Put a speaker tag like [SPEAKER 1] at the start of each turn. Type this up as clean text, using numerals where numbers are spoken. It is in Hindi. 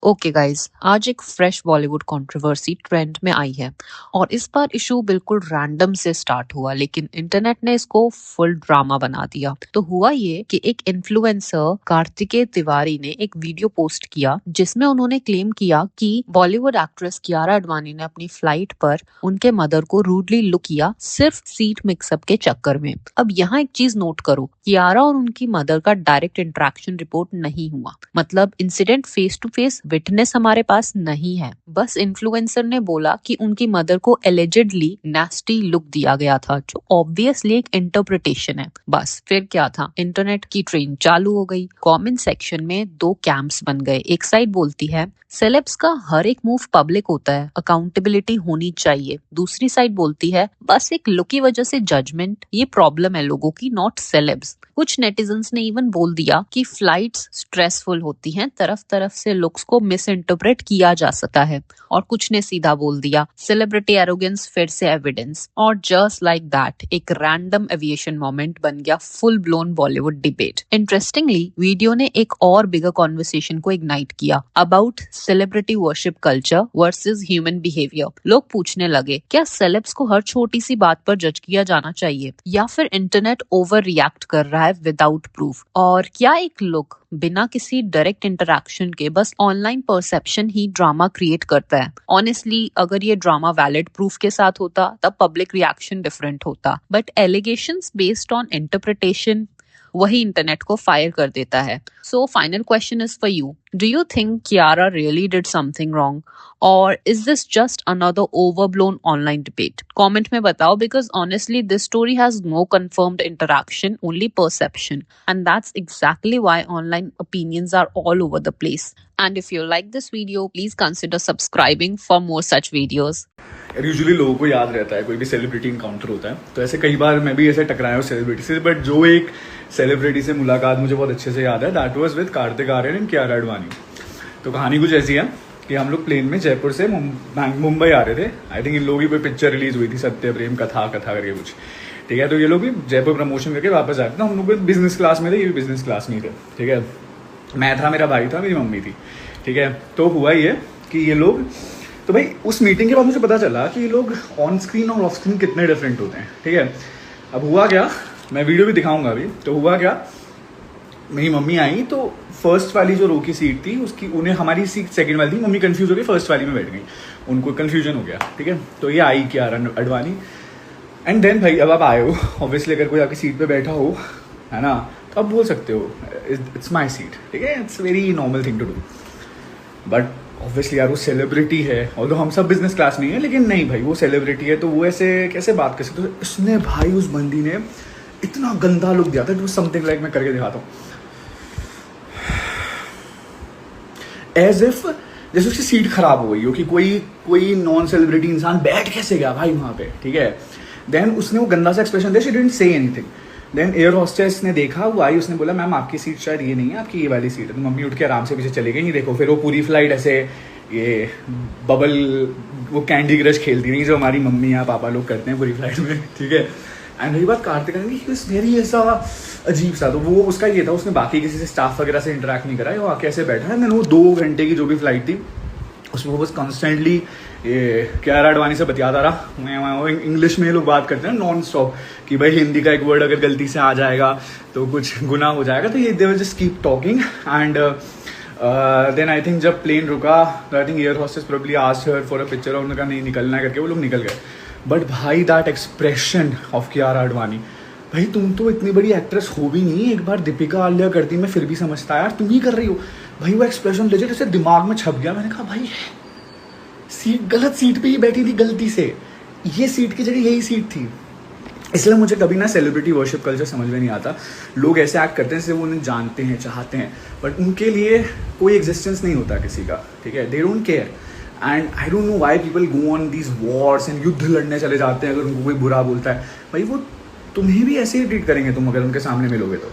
[SPEAKER 1] ओके गाइस, आज एक फ्रेश बॉलीवुड कंट्रोवर्सी ट्रेंड में आई है और इस बार इशू बिल्कुल रैंडम से स्टार्ट हुआ, लेकिन इंटरनेट ने इसको फुल ड्रामा बना दिया। तो हुआ ये कि एक इन्फ्लुएंसर कार्तिकेय तिवारी ने एक वीडियो पोस्ट किया जिसमें उन्होंने क्लेम किया कि बॉलीवुड एक्ट्रेस कियारा आडवाणी ने अपनी फ्लाइट पर उनके मदर को रूडली लुक किया सिर्फ सीट मिक्सअप के चक्कर में। अब यहाँ एक चीज नोट करो, कियारा और उनकी मदर का डायरेक्ट इंटरेक्शन रिपोर्ट नहीं हुआ, मतलब incident face to face witness हमारे पास नहीं है। बस इन्फ्लुएंसर ने बोला कि उनकी मदर को एलिजिडली नेस्टी लुक दिया गया था, जो ऑब्वियसली एक इंटरप्रिटेशन है। बस फिर क्या था, इंटरनेट की ट्रेन चालू हो गई। कमेंट सेक्शन में दो कैंप्स बन गए। एक साइड बोलती है सेलेब्स का हर एक मूव पब्लिक होता है, अकाउंटेबिलिटी होनी चाहिए। दूसरी साइड बोलती है बस एक लुक की वजह से जजमेंट, ये प्रॉब्लम है लोगों की, नॉट सेलेब्स। कुछ नेटिजन्स ने इवन बोल दिया कि फ्लाइट्स स्ट्रेसफुल होती हैं, तरफ तरफ से लुक्स को मिस इंटरप्रेट किया जा सकता है। और कुछ ने सीधा बोल दिया सेलिब्रिटी एरोगेंस फिर से एविडेंस। और जस्ट लाइक दैट एक रैंडम एविएशन मोमेंट बन गया full blown Bollywood debate. Interestingly video ने एक और बिगर कॉन्वर्सेशन को इग्नाइट किया about celebrity worship culture versus human behaviour. लोग पूछने लगे क्या सेलेब्स को हर छोटी सी बात पर जज किया जाना चाहिए, या फिर इंटरनेट ओवर रिएक्ट कर रहा है विदाउट प्रूफ, और क्या एक लुक बिना किसी डायरेक्ट इंटरैक्शन के बस ऑनलाइन परसेप्शन ही ड्रामा क्रिएट करता है। ऑनेस्टली अगर ये ड्रामा वैलिड प्रूफ के साथ होता तब पब्लिक रिएक्शन डिफरेंट होता, but allegations based on interpretation वही इंटरनेट को फायर कर देता है। So final question is for you, do you think Kiara really did something wrong, और is this just another overblown online debate? Comment में बताओ, because honestly this story has no confirmed interaction, only perception, and that's exactly why online opinions are all over the place. And if you like this video, please consider subscribing for more such videos.
[SPEAKER 2] Usually लोगों को याद रहता है कोई भी सेलिब्रिटी इनकाउंटर होता है, तो ऐसे कई बार मैं भी ऐसे टकराया हूँ सेलिब्रिटी से, बट जो एक सेलिब्रिटी से मुलाकात मुझे बहुत अच्छे से याद है, that was with Kartik Aaryan and Kiara Advani. तो कहानी कुछ ऐसी है कि हम लोग प्लेन में जयपुर से मुंबई आ रहे थे। आई थिंक इन लोगों की कोई पिक्चर रिलीज हुई थी, सत्य प्रेम कथा करके कुछ, ठीक है। तो ये लोग भी जयपुर प्रमोशन करके वापस आए थे। हम लोग बिजनेस क्लास में थे, ये भी बिजनेस क्लास में थे, ठीक है। मैं था, मेरा भाई था, मेरी मम्मी थी, ठीक है। तो हुआ ये कि ये लोग, तो भाई उस मीटिंग के बाद मुझे पता चला कि ये लोग ऑन स्क्रीन और ऑफ स्क्रीन कितने डिफरेंट होते हैं, ठीक है। अब हुआ क्या, मैं वीडियो भी दिखाऊंगा अभी। तो हुआ क्या, मेरी मम्मी आई तो फर्स्ट वाली जो रो की सीट थी उसकी, उन्हें हमारी सीट सेकंड वाली थी, मम्मी कंफ्यूज हो गई, फर्स्ट वाली में बैठ गई, उनको कंफ्यूजन हो गया, ठीक है। तो ये आई कियारा आडवाणी, एंड देन भाई अब आप आए हो, ऑब्वियसली अगर कोई आपकी सीट पे बैठा हो, है ना, तो आप बोल सकते हो इट्स माई सीट, ठीक है। It's very normal thing to do, but obviously यार वो सेलिब्रिटी है, और हम सब बिजनेस क्लास नहीं है, लेकिन नहीं भाई वो सेलिब्रिटी है, तो वो ऐसे कैसे बात कर सकते हो। उसने भाई, उस बंदी ने इतना गंदा लुक दिया था, इट वाज समथिंग लाइक, मैं करके दिखाता हूँ, एज इफ जैसे उसकी सीट खराब हो गई हो, कि कोई नॉन सेलिब्रिटी इंसान बैठ कैसे गया भाई वहां पे, ठीक है। देन उसने वो गंदा सा एक्सप्रेशन दिया, she didn't say anything. Then air hostess ने देखा, वो आई, उसने बोला मैम आपकी सीट शायद ये नहीं है, आपकी ये वाली सीट है। तो मम्मी उठ के आराम से पीछे चली गई। नहीं देखो, फिर वो पूरी फ्लाइट ऐसे ये बबल, वो कैंडी क्रश खेलती रही जो हमारी मम्मी या पापा लोग करते हैं पूरी फ्लाइट में, ठीक है। एंड रही बात कार्तिक वेरी ऐसा अजीब सा, तो वो उसका ये था, उसने बाकी किसी से स्टाफ वगैरह से इंटरेक्ट नहीं करा, वो आके ऐसे बैठा है। वो 2 घंटे की जो भी फ्लाइट थी उसमें वो बस कॉन्स्टेंटली ये कियारा आडवाणी से बतियाता रहा। इंग्लिश में लोग बात करते हैं नॉन स्टॉप, कि भाई हिंदी का एक वर्ड अगर गलती से आ जाएगा तो कुछ गुनाह हो जाएगा, तो ये they will just keep talking. And then I think जब प्लेन रुका तो I think air hostess probably asked her for a picture, और उन्होंने कहा नहीं निकलना है करके वो लोग निकल गए। बट भाई that expression of Kiara Advani, भाई तुम तो इतनी बड़ी एक्ट्रेस हो भी नहीं, एक बार दीपिका आलिया करती मैं फिर भी समझता यार, तुम ही कर रही हो भाई। वो एक्सप्रेशन लेजे जैसे दिमाग में छप गया। मैंने कहा भाई सीट, गलत सीट पे ही बैठी थी गलती से, ये सीट की जगह यही सीट थी। इसलिए मुझे कभी ना सेलिब्रिटी वर्शिप कल्चर समझ में नहीं आता। लोग ऐसे एक्ट करते हैं जैसे वो उन्हें जानते हैं, चाहते हैं, बट उनके लिए कोई एग्जिस्टेंस नहीं होता किसी का, ठीक है। They don't care, and I don't know why people go on these Wars and युद्ध लड़ने चले जाते हैं अगर उनको कोई बुरा बोलता है। भाई वो तुम्हें भी ऐसे ही ट्रीट करेंगे तुम अगर उनके सामने मिलोगे तो।